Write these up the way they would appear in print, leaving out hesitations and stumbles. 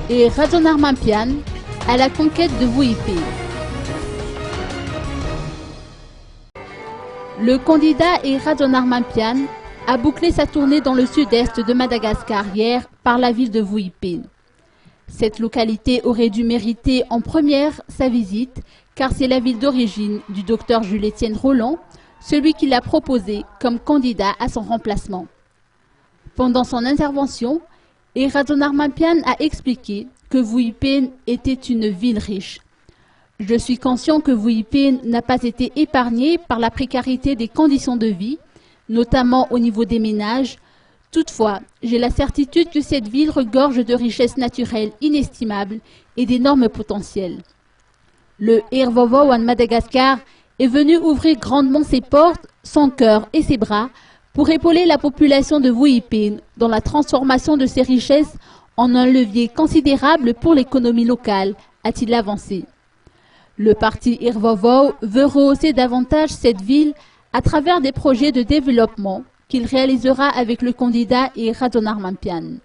et Radonarmampian à la conquête de Wuipin. Le candidat Radonarmampian a bouclé sa tournée dans le sud-est de Madagascar hier par la ville de Wuipin. Cette localité aurait dû mériter en première sa visite car c'est la ville d'origine du docteur Jules-Étienne Roland, celui qui l'a proposé comme candidat à son remplacement. Pendant son intervention, Radonarmampian a expliqué que Wuipin était une ville riche. Je suis conscient que Wuipin n'a pas été épargnée par la précarité des conditions de vie, notamment au niveau des ménages. Toutefois, j'ai la certitude que cette ville regorge de richesses naturelles inestimables et d'énormes potentiels. Le Irvovo de Madagascar est venu ouvrir grandement ses portes, son cœur et ses bras pour épauler la population de Wuipin dans la transformation de ses richesses en un levier considérable pour l'économie locale, a-t-il avancé. Le parti Irvovo veut rehausser davantage cette ville à travers des projets de développement qu'il réalisera avec le candidat Radonarmampian.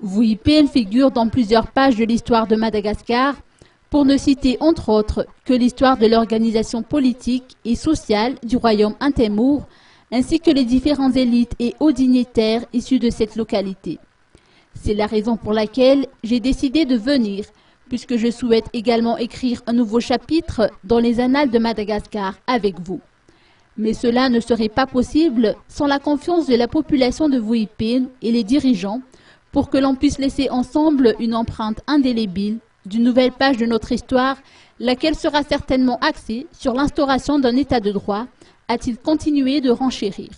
Wuipin figure dans plusieurs pages de l'histoire de Madagascar, pour ne citer entre autres que l'histoire de l'organisation politique et sociale du royaume Intémour, ainsi que les différentes élites et hauts dignitaires issus de cette localité. C'est la raison pour laquelle j'ai décidé de venir, puisque je souhaite également écrire un nouveau chapitre dans les annales de Madagascar avec vous. Mais cela ne serait pas possible sans la confiance de la population de Wuipin et les dirigeants pour que l'on puisse laisser ensemble une empreinte indélébile d'une nouvelle page de notre histoire, laquelle sera certainement axée sur l'instauration d'un état de droit, a-t-il continué de renchérir.